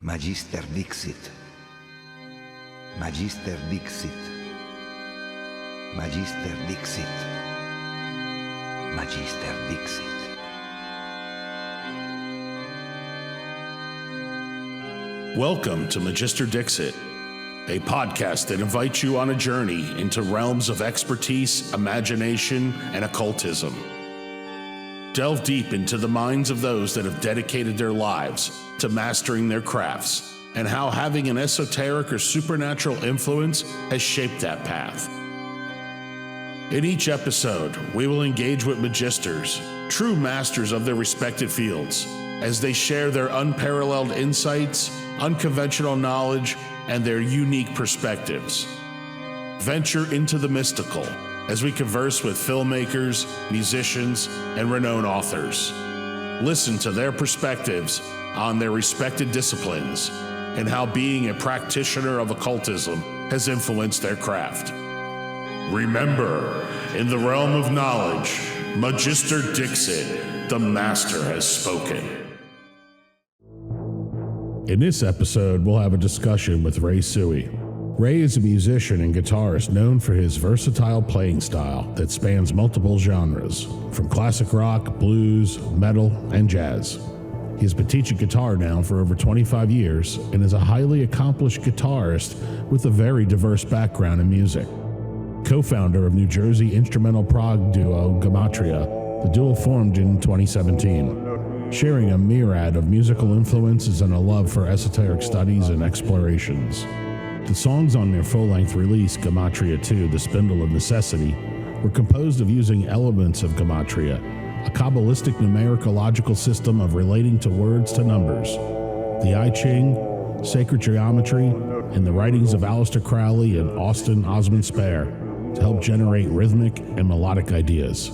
Magister Dixit. Magister Dixit. Magister Dixit. Magister Dixit. Welcome to Magister Dixit, a podcast that invites you on a journey into realms of expertise, imagination, and occultism. Delve deep into the minds of those that have dedicated their lives to mastering their crafts, and how having an esoteric or supernatural influence has shaped that path. In each episode, we will engage with magisters, true masters of their respected fields, as they share their unparalleled insights, unconventional knowledge, and their unique perspectives. Venture into the mystical as we converse with filmmakers, musicians, and renowned authors. Listen to their perspectives on their respected disciplines and how being a practitioner of occultism has influenced their craft. Remember, in the realm of knowledge, Magister Dixit, the master has spoken. In this episode, we'll have a discussion with Ray Suhy. Ray is a musician and guitarist known for his versatile playing style that spans multiple genres, from classic rock, blues, metal, and jazz. He's been teaching guitar now for over 25 years and is a highly accomplished guitarist with a very diverse background in music. Co-founder of New Jersey instrumental prog duo Gematria, the duo formed in 2017, sharing a myriad of musical influences and a love for esoteric studies and explorations. The songs on their full-length release, Gematria II, The Spindle of Necessity, were composed of using elements of Gematria, a qabalistic numerological system of relating to words to numbers, the I Ching, sacred geometry, and the writings of Aleister Crowley and Osman to help generate rhythmic and melodic ideas.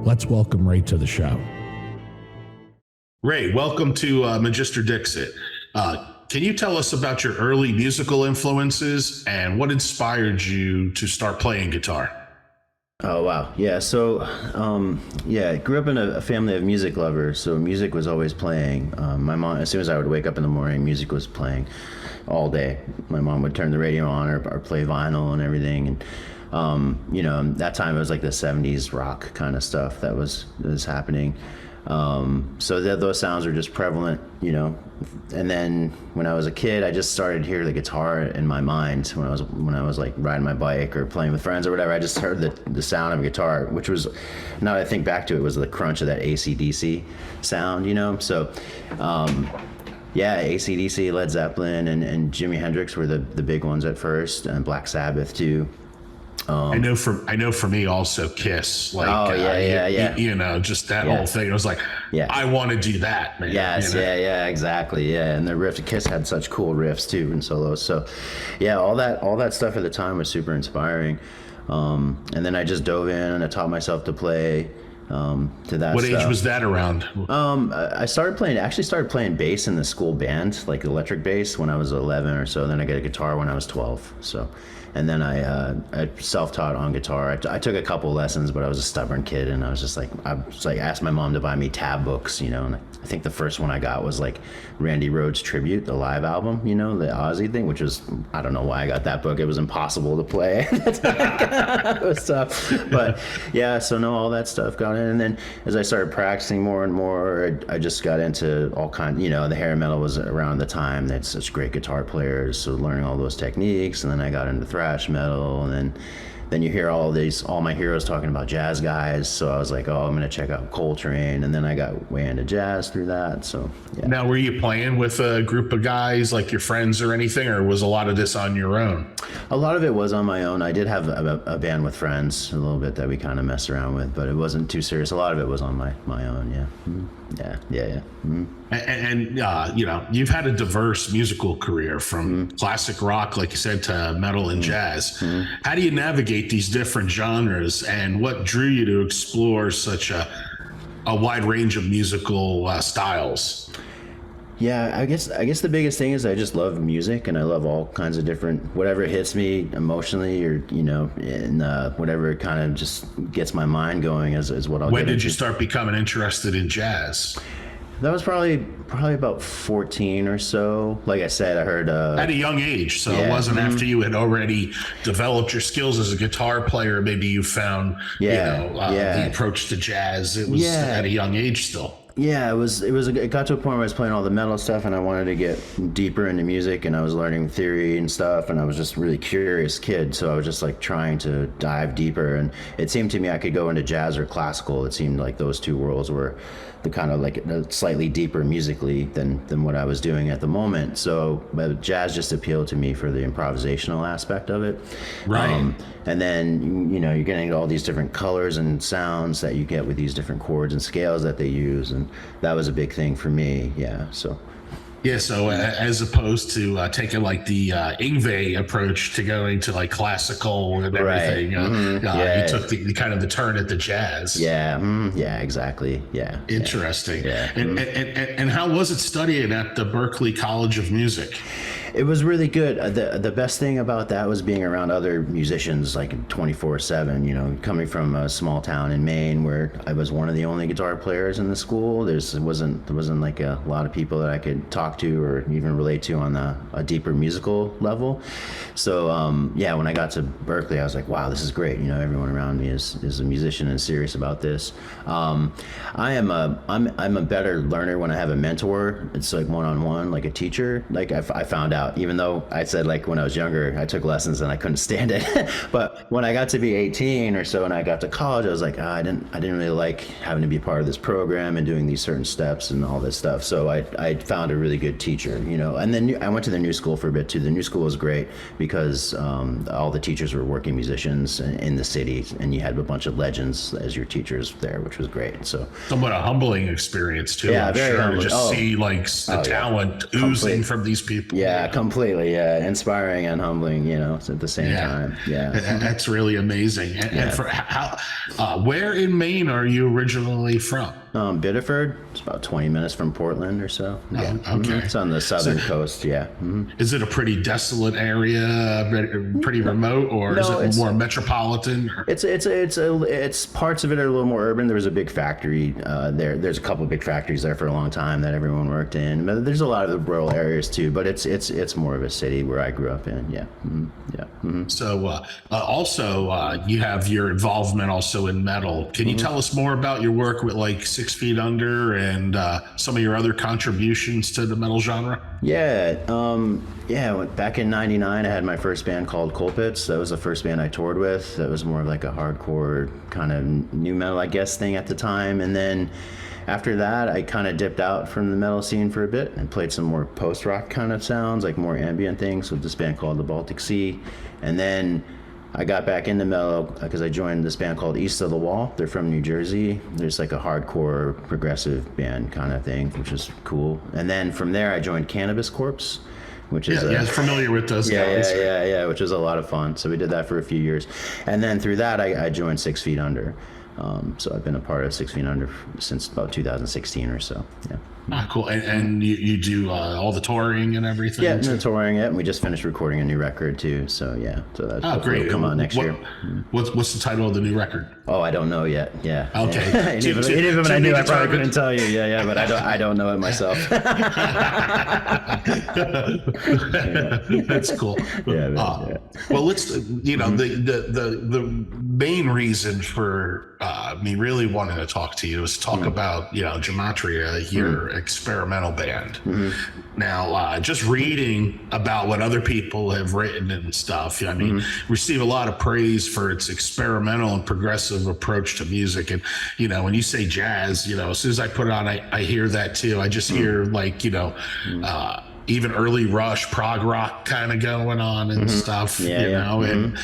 Let's welcome Ray to the show. Ray, welcome to Magister Dixit. Can you tell us about your early musical influences and what inspired you to start playing guitar? Oh, wow. Yeah. So, I grew up in a family of music lovers. So music was always playing. My mom, as soon as I would wake up in the morning, music was playing all day. My mom would turn the radio on or play vinyl and everything. And, that time it was like the 70s rock kind of stuff that was happening. So those sounds were just prevalent, and then when I was a kid, I just started to hear the guitar in my mind when I was like riding my bike or playing with friends or whatever. I just heard the sound of a guitar, which was, now that I think back to it, was the crunch of that AC/DC sound, so, AC/DC, Led Zeppelin, and Jimi Hendrix were the big ones at first, and Black Sabbath too. I know for me also Kiss, like, just that whole thing. It was like, I want to do that, man. Yes, exactly. Yeah. And the riffs, Kiss had such cool riffs too and solos. So all that stuff at the time was super inspiring. And then I just dove in and I taught myself to play, to that What stuff. age was that around? I started playing bass in the school band, like electric bass, when I was 11 or so. Then I got a guitar when I was 12. So, and then I self-taught on guitar. I took a couple lessons, but I was a stubborn kid, and I asked my mom to buy me tab books, and I think the first one I got was like Randy Rhoads Tribute, the live album, the Ozzy thing, which was, I don't know why I got that book. It was impossible to play. It was tough. But all that stuff got in. And then as I started practicing more and more, I just got into all kinds, the hair metal was around the time. They had such great guitar players, so learning all those techniques. And then I got into thrash metal, and then you hear all my heroes talking about jazz guys, so I was like, I'm gonna check out Coltrane, and then I got way into jazz through that. So Now, were you playing with a group of guys like your friends or anything, or was a lot of this on your own? A lot of it was on my own. I did have a band with friends a little bit that we kind of messed around with, but it wasn't too serious. A lot of it was on my own. And you've had a diverse musical career, from classic rock, like you said, to metal and jazz. How do you navigate these different genres, and what drew you to explore such a wide range of musical styles? Yeah, I guess the biggest thing is I just love music, and I love all kinds of different, whatever hits me emotionally, or and whatever kind of just gets my mind going is what I'll. When did you start becoming interested in jazz? That was probably about 14 or so. Like I said, I heard at a young age, so yeah, it wasn't after you had already developed your skills as a guitar player. Maybe you found the approach to jazz. It was at a young age still. Yeah, it got to a point where I was playing all the metal stuff and I wanted to get deeper into music, and I was learning theory and stuff, and I was just a really curious kid, so I was just like trying to dive deeper, and it seemed to me I could go into jazz or classical. It seemed like those two worlds were the kind of like slightly deeper musically than what I was doing at the moment. So jazz just appealed to me for the improvisational aspect of it. Right. And then, you're getting all these different colors and sounds that you get with these different chords and scales that they use. And that was a big thing for me. Yeah. So. Yeah, so as opposed to taking like the Yngwie approach to going to like classical and everything, you took the kind of the turn at the jazz. Yeah, yeah, exactly. Yeah. Interesting. Yeah. And how was it studying at the Berklee College of Music? It was really good. The best thing about that was being around other musicians like 24/7, coming from a small town in Maine where I was one of the only guitar players in the school. There wasn't like a lot of people that I could talk to or even relate to on a deeper musical level. So when I got to Berklee, I was like, wow, this is great. Everyone around me is a musician and serious about this. I'm a better learner when I have a mentor. It's like one-on-one, like a teacher. Like I found out, even though I said like when I was younger, I took lessons and I couldn't stand it. But when I got to be 18 or so and I got to college, I was like, I didn't really like having to be part of this program and doing these certain steps and all this stuff. So I found a really good teacher, and then I went to the new school for a bit too. The new school was great because all the teachers were working musicians in the city, and you had a bunch of legends as your teachers there, which was great. So somewhat a humbling experience too. Yeah, I'm very sure humbling. To just see like the talent oozing from these people. Yeah, completely. Yeah, inspiring and humbling, at the same time. Yeah, that's really amazing. And for where in Maine are you originally from? Biddeford. It's about 20 minutes from Portland or so. Yeah. Okay. It's on the southern coast. Yeah. Is it a pretty desolate area, pretty remote, or is it more metropolitan? It's parts of it are a little more urban. There was a big factory there. There's a couple of big factories there for a long time that everyone worked in. But there's a lot of the rural areas too. But it's more of a city where I grew up in. Yeah. So also you have your involvement also in metal. Can you tell us more about your work with like 6 Feet Under and some of your other contributions to the metal genre? Yeah. Back in '99, I had my first band called Colpitts. That was the first band I toured with. That was more of like a hardcore kind of new metal, I guess, thing at the time. And then after that, I kind of dipped out from the metal scene for a bit and played some more post-rock kind of sounds, like more ambient things with this band called the Baltic Sea. And then I got back into metal because I joined this band called East of the Wall. They're from New Jersey. There's like a hardcore progressive band kind of thing, which is cool. And then from there, I joined Cannabis Corpse, which is familiar with those guys. Yeah, which was a lot of fun. So we did that for a few years, and then through that, I joined 6 Feet Under. So I've been a part of 6 Feet Under since about 2016 or so. Yeah. Cool. And you do all the touring and everything? Yeah, the touring. Yeah, and we just finished recording a new record too. So yeah, so that's great. Will come out next year. What's the title of the new record? Oh, I don't know yet. Yeah. Okay. Even when I knew, I probably couldn't tell you. Yeah, but I don't know it myself. That's cool. Yeah. Well, let's the main reason for me really wanting to talk to you is talk about Gematria, your experimental band. Now, just reading about what other people have written and stuff, I mean, receive a lot of praise for its experimental and progressive approach to music. And when you say jazz, as soon as I put it on, I hear that too. I just hear like even early Rush, prog rock kind of going on and stuff. And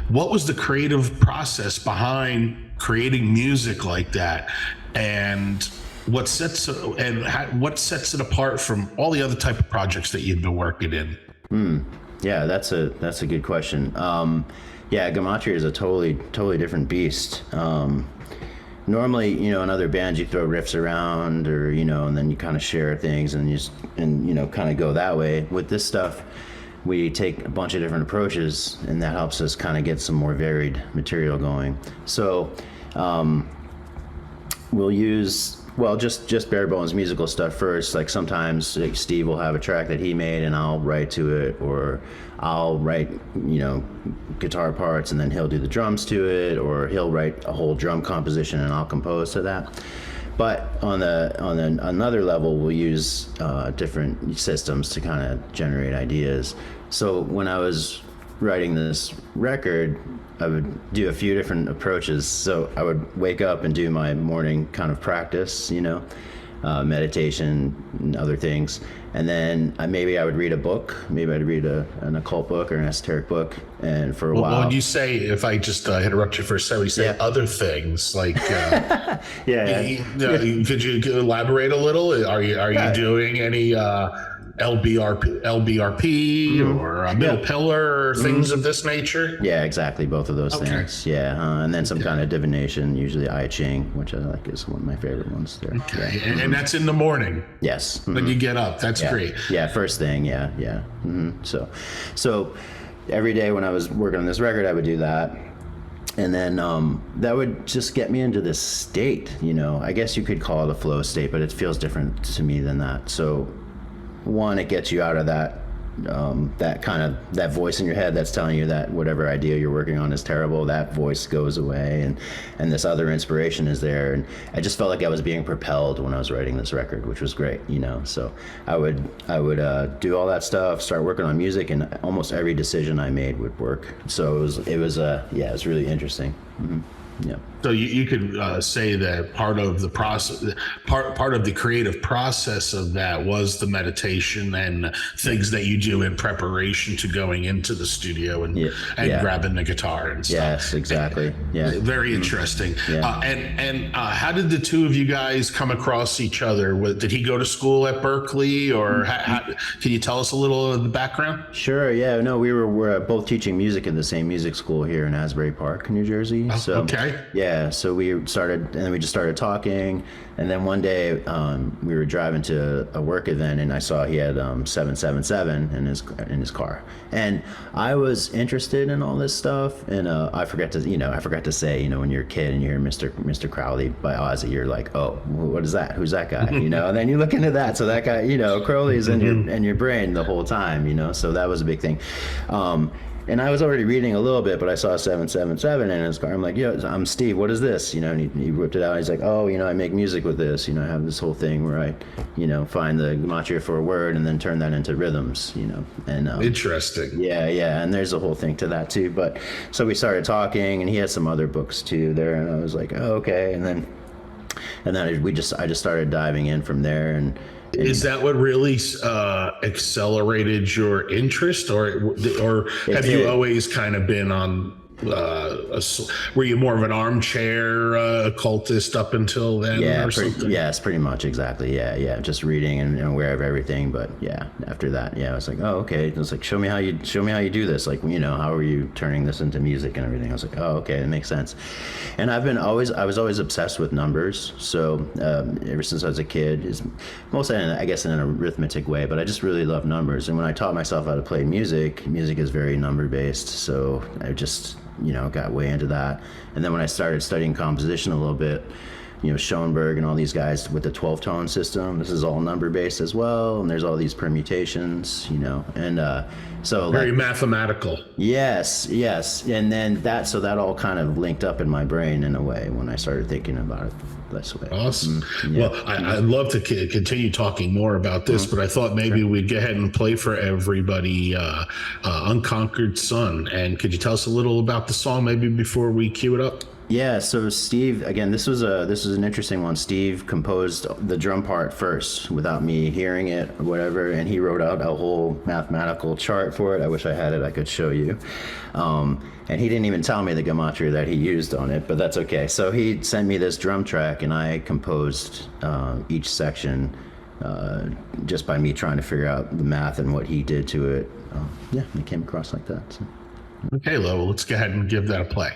what was the creative process behind creating music like that, and what sets it apart from all the other type of projects that you've been working in? Yeah, that's a good question. Gematria is a totally different beast. Normally, in other bands you throw riffs around, or and then you kind of share things and kind of go that way. With this stuff, we take a bunch of different approaches, and that helps us kind of get some more varied material going. So we'll use just bare bones musical stuff first. Like sometimes like Steve will have a track that he made and I'll write to it, or I'll write, guitar parts and then he'll do the drums to it, or he'll write a whole drum composition and I'll compose to that. But on another level, we'll use different systems to kind of generate ideas. So when I was writing this record, I would do a few different approaches. So I would wake up and do my morning kind of practice, meditation and other things. And then maybe I would read a book. Maybe I'd read an occult book or an esoteric book. And for a while. When you say, if I just interrupt you for a second, you say other things like, could you elaborate a little? Are you doing any LBRP or middle pillar or things of this nature? Yeah, exactly. Both of those things. Yeah. And then some kind of divination, usually I Ching, which I like is one of my favorite ones there. Okay. Yeah. And that's in the morning. Yes. When you get up. That's great. Yeah. First thing. Yeah. Yeah. So every day when I was working on this record, I would do that. And then that would just get me into this state, I guess you could call it a flow state, but it feels different to me than that. So one, it gets you out of that that voice in your head that's telling you that whatever idea you're working on is terrible. That voice goes away, and this other inspiration is there. And I just felt like I was being propelled when I was writing this record, which was great, So I would do all that stuff, start working on music, and almost every decision I made would work. So it was really interesting. Mm-hmm. Yeah. So you could say that part of the process, part of the creative process of that was the meditation and things that you do in preparation to going into the studio and grabbing the guitar and stuff. Yes, exactly. Yeah. Very interesting. Yeah. And how did the two of you guys come across each other? Did he go to school at Berkeley, or can you tell us a little of the background? Sure. Yeah. No, we're both teaching music at the same music school here in Asbury Park, New Jersey. So, okay. Yeah, so we just started talking, and then one day we were driving to a work event, and I saw he had 777 in his car, and I was interested in all this stuff, and I forgot to say, when you're a kid and you hear Mr. Crowley by Ozzy, you're like, oh, what is that? Who's that guy? And then you look into that, so that guy, Crowley's in your brain the whole time, so that was a big thing. And I was already reading a little bit, but I saw 777 in his car. I'm like, I'm Steve, what is this? And he whipped it out. He's like, oh, I make music with this. I have this whole thing where I, find the Gematria for a word and then turn that into rhythms, and interesting. Yeah. And there's a whole thing to that too. But so we started talking, and he had some other books too there. And I was like, oh, okay. And then I just started diving in from there. And is that what really accelerated your interest, or have you always kind of been on? Were you more of an armchair occultist up until then? Yes, pretty much, exactly. Yeah. Just reading and aware of everything. But after that, I was like, oh, okay. It was like, show me how you do this. Like, how are you turning this into music and everything? I was like, oh, okay, that makes sense. And I was always obsessed with numbers. So ever since I was a kid, mostly I guess in an arithmetic way, but I just really love numbers. And when I taught myself how to play music is very number based. So I just got way into that. And then when I started studying composition a little bit, Schoenberg and all these guys with the 12-tone system, this is all number based as well, and there's all these permutations, and so very mathematical. Yes, and then that all kind of linked up in my brain in a way when I started thinking about it this way. Awesome. Well, I'd love to continue talking more about this, but I thought maybe we'd go ahead and play for everybody Unconquered Sun. And could you tell us a little about the song maybe before we cue it up? Yeah, so Steve, again, this was an interesting one. Steve composed the drum part first without me hearing it or whatever, and he wrote out a whole mathematical chart for it. I wish I had it, I could show you. And he didn't even tell me the Gematria that he used on it, but that's okay. So he sent me this drum track, and I composed each section just by me trying to figure out the math and what he did to it. It came across like that. So. Okay, well, let's go ahead and give that a play.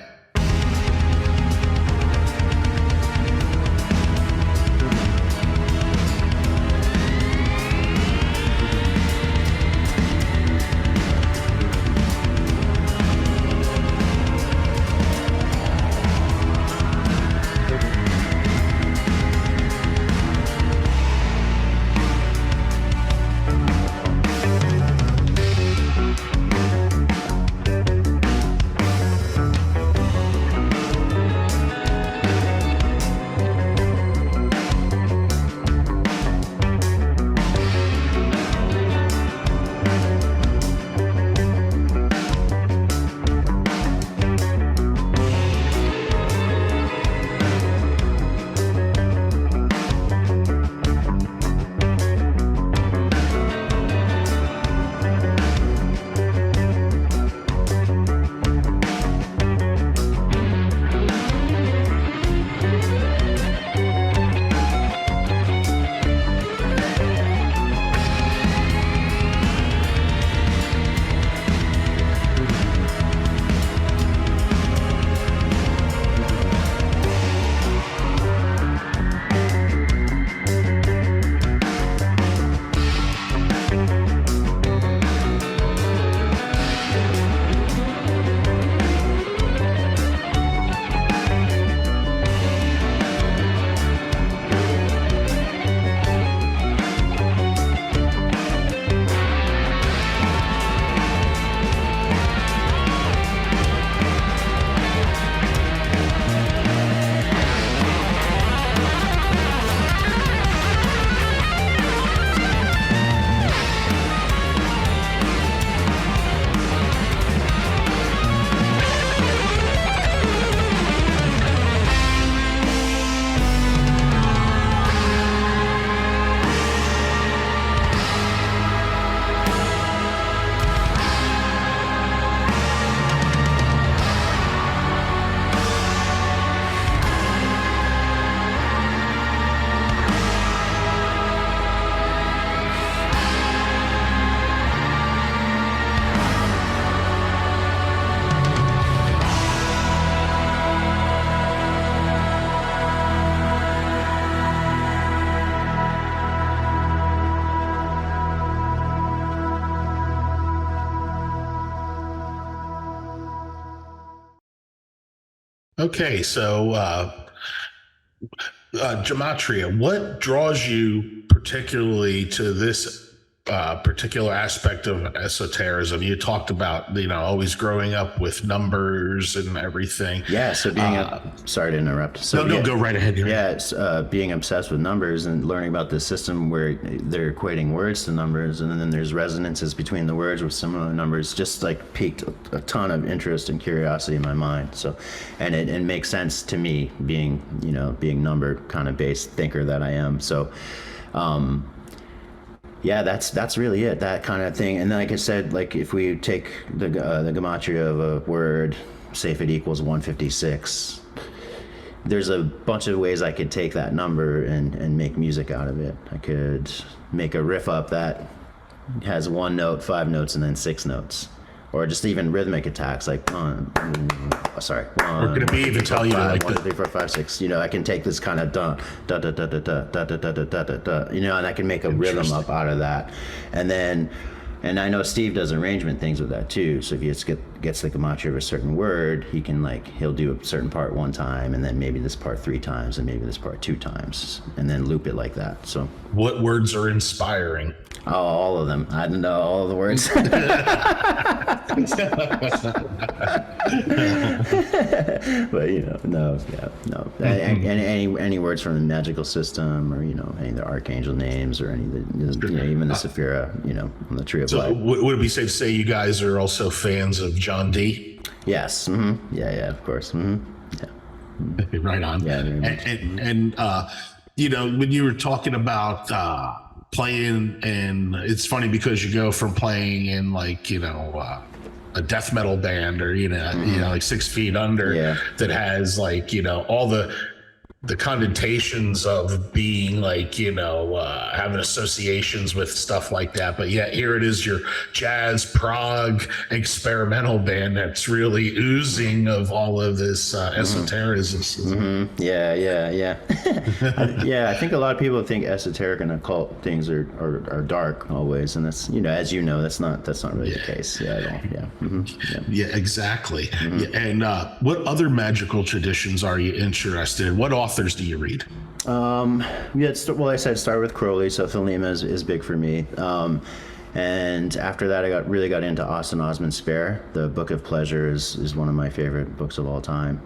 Okay, so Gematria, what draws you particularly to this particular aspect of esotericism? You talked about, always growing up with numbers and everything. Yeah, so sorry to interrupt. So No, go right ahead. Yeah, it's being obsessed with numbers and learning about this system where they're equating words to numbers, and then there's resonances between the words with similar numbers. Just like piqued a ton of interest and curiosity in my mind. So, and it makes sense to me, being number kind of based thinker that I am. So. Yeah, that's really it, that kind of thing. And then, like I said, like if we take the gematria of a word, say if it equals 156, there's a bunch of ways I could take that number and make music out of it. I could make a riff up that has one note, 5 notes, and then 6 notes. Or just even rhythmic attacks, like We're going to be even tell you like 1, 2, 3, 4, 5, 6. I can take this kind of da da da da da da da da da da da da. And I can make a rhythm up out of that. And I know Steve does arrangement things with that too. So if he gets the gematria of a certain word, he'll do a certain part 1 time, and then maybe this part 3 times, and maybe this part 2 times, and then loop it like that. So what words are inspiring? Oh, all of them. I don't know all of the words. But no. Any words from the magical system, or any of the archangel names, or any of the even the Sephira, on the Tree of Life. So would it be safe to say you guys are also fans of John D? Yes. Mm-hmm. Yeah, of course. Mm-hmm. Yeah. Right on. Yeah. And when you were talking about playing, and it's funny because you go from playing in a death metal band, or like 6 Feet Under, that has all the connotations of being having associations with stuff like that, but yet here it is, your jazz prog experimental band that's really oozing of all of this esotericism. Mm-hmm. Yeah. Yeah, I think a lot of people think esoteric and occult things are dark always, and that's as that's not really the case. Yeah, at all. Yeah. Mm-hmm. Yeah, exactly. Mm-hmm. And what other magical traditions are you interested in? What authors do you read? I said start with Crowley, so Thelema is big for me. And after that, I really got into Osman Spare. The Book of Pleasure is one of my favorite books of all time.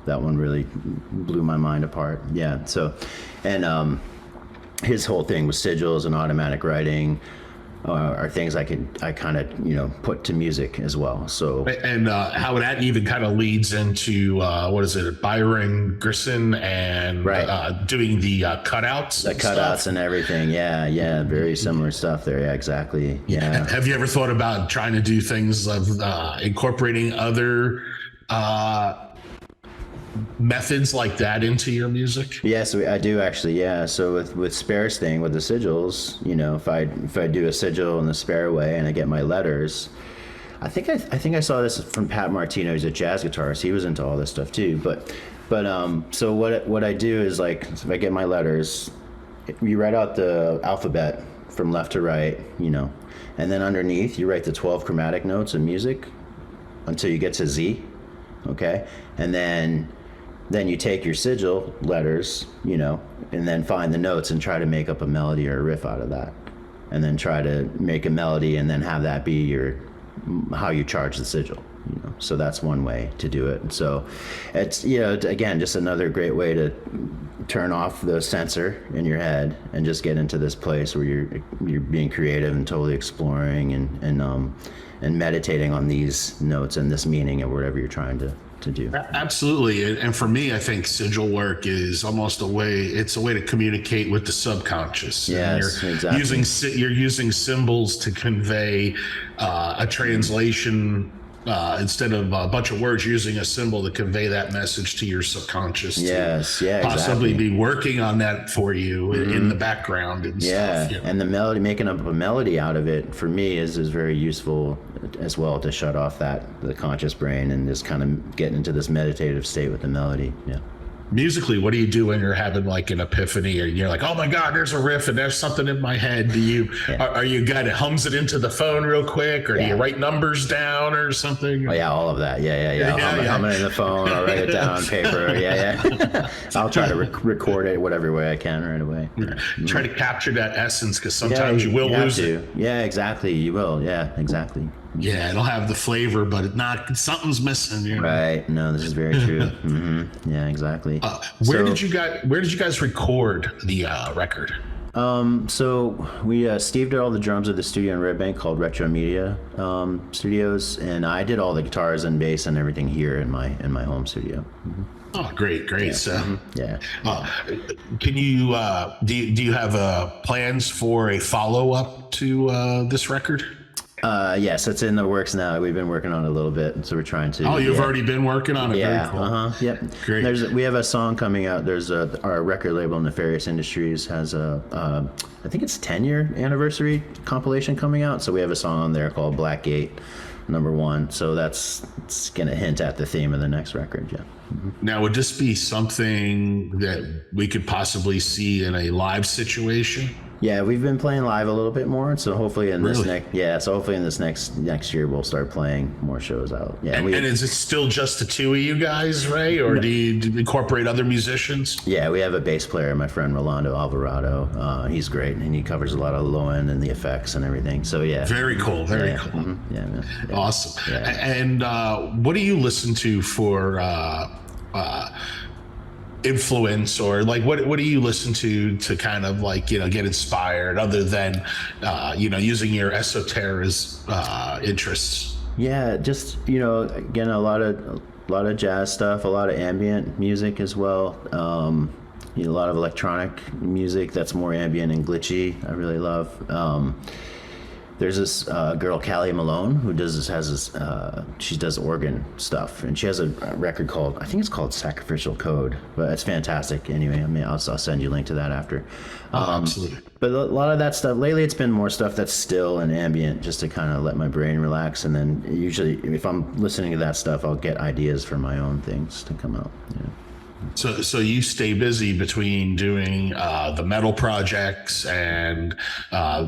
That one really blew my mind apart. Yeah. So, and his whole thing with sigils and automatic writing are things I kind of put to music as well. So and how that even kind of leads into Byron Grissom and doing the cutouts, and everything. Yeah, very similar stuff there. Yeah, exactly. Yeah. Have you ever thought about trying to do things of incorporating other methods like that into your music? Yes, I do actually. Yeah. So with Spare's thing with the sigils, if I do a sigil in the Spare way and I get my letters, I think I saw this from Pat Martino. He's a jazz guitarist. He was into all this stuff too. But so what I do is if I get my letters, you write out the alphabet from left to right, and then underneath you write the 12 chromatic notes of music until you get to Z. Okay, and then you take your sigil letters, and then find the notes and try to make up a melody or a riff out of that, and then try to make a melody and then have that be how you charge the sigil. So that's one way to do it. So it's again just another great way to turn off the sensor in your head and just get into this place where you're being creative and totally exploring and meditating on these notes and this meaning of whatever you're trying to do. Absolutely. And for me, I think sigil work is almost a way to communicate with the subconscious. Yes, exactly. You're using symbols to convey a translation. Instead of a bunch of words, using a symbol to convey that message to your subconscious. Yes, yeah, possibly exactly. Be working on that for you in the background and stuff. Yeah, and the melody, making up a melody out of it, for me is very useful as well, to shut off the conscious brain and just kind of get into this meditative state with the melody. Yeah. musically, what do you do when you're having like an epiphany, or you're like, oh my God, there's a riff and there's something in my head? Do you, are you guy that hums it into the phone real quick, or do you write numbers down or something? Oh yeah, all of that. I'll hum it in the phone. I'll write it down on paper. I'll try to record it whatever way I can right away. Try to capture that essence, because sometimes you will lose it. Yeah, exactly. You will. Yeah, exactly. Yeah, it'll have the flavor, but something's missing. You know? Right. No, this is very true. Mm-hmm. Yeah, exactly. Where did you guys record the record? So we Steve did all the drums at the studio in Red Bank called Retro Media Studios, and I did all the guitars and bass and everything here in my home studio. Mm-hmm. Oh, great. Yeah. So, Can you do you have plans for a follow up to this record? Yes, it's in the works now. We've been working on it a little bit, so we're trying to. Oh, you've already been working on it. Yeah. Very cool. Yep. Great. We have a song coming out. There's our record label, Nefarious Industries, has I think it's 10-year anniversary compilation coming out. So we have a song on there called Blackgate #1. So it's gonna hint at the theme of the next record. Yeah. Mm-hmm. Now, would this be something that we could possibly see in a live situation? Yeah, we've been playing live a little bit more, so hopefully in this next year we'll start playing more shows out. Yeah, and is it still just the two of you guys, Ray, or do you incorporate other musicians? Yeah, we have a bass player, my friend Rolando Alvarado. He's great, and he covers a lot of low end and the effects and everything. So yeah, very cool, very cool. Mm-hmm. Yeah, man. Yeah. Awesome. Yeah. And what do you listen to for influence, or like what do you listen to kind of like get inspired, other than using your esoteric interests? Yeah, just again, a lot of jazz stuff, a lot of ambient music as well. A lot of electronic music that's more ambient and glitchy. I really love. There's this girl, Callie Malone, who she does organ stuff, and she has a record I think it's called Sacrificial Code, but it's fantastic. Anyway, I mean, I'll send you a link to that after. Absolutely. But a lot of that stuff, lately it's been more stuff that's still and ambient, just to kind of let my brain relax. And then usually if I'm listening to that stuff, I'll get ideas for my own things to come out. Yeah. So you stay busy between doing the metal projects and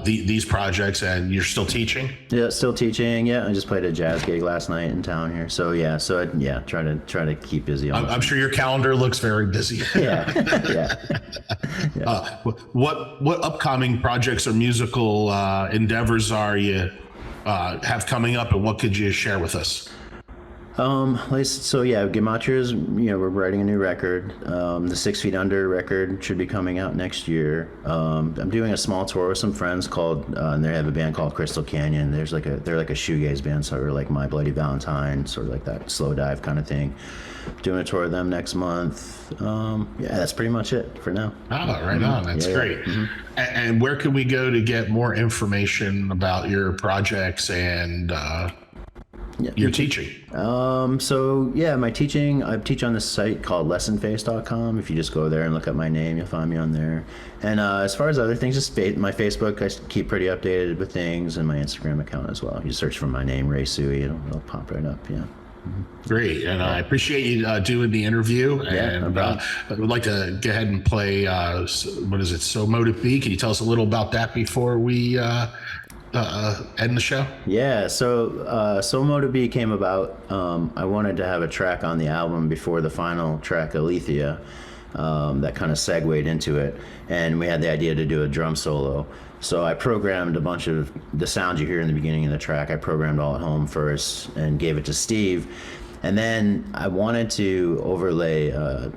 these projects, and you're still teaching? Yeah, still teaching. Yeah, I just played a jazz gig last night in town here. So try to keep busy. I'm sure your calendar looks very busy. Yeah. What upcoming projects or musical endeavors are you have coming up, and what could you share with us? Gematria is, we're writing a new record. The 6 Feet Under record should be coming out next year. I'm doing a small tour with some friends and they have a band called Crystal Canyon. They're like a shoegaze band, sort of like My Bloody Valentine, sort of like that slow dive kind of thing. Doing a tour with them next month. That's pretty much it for now. Oh, right on. That's great. Mm-hmm. And where can we go to get more information about your projects and your teaching? My teaching, I teach on this site called lessonface.com. If you just go there and look up my name, you'll find me on there. And as far as other things, just my Facebook, I keep pretty updated with things, and my Instagram account as well. You search for my name, Ray Suhy, it'll pop right up. Yeah. Mm-hmm. Great, and I appreciate you doing the interview. And I would like to go ahead and play, what is it, So Motive B? Can you tell us a little about that before we end the show? Yeah, so Motive B came about. I wanted to have a track on the album before the final track, Aletheia, that kind of segued into it, and we had the idea to do a drum solo. So I programmed a bunch of the sounds you hear in the beginning of the track. I programmed all at home first and gave it to Steve. And then I wanted to overlay a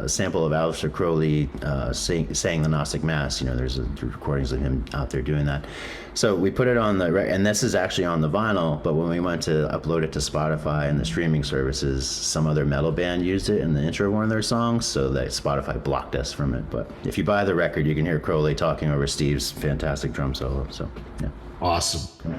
sample of Aleister Crowley saying the Gnostic Mass. There's recordings of him out there doing that. So we put it on and this is actually on the vinyl, but when we went to upload it to Spotify and the streaming services, some other metal band used it in the intro of one of their songs, so that Spotify blocked us from it. But if you buy the record, you can hear Crowley talking over Steve's fantastic drum solo. So, yeah. Awesome.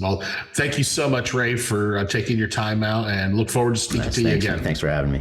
Well, thank you so much, Ray, for taking your time out, and look forward to speaking to you again. Thanks for having me.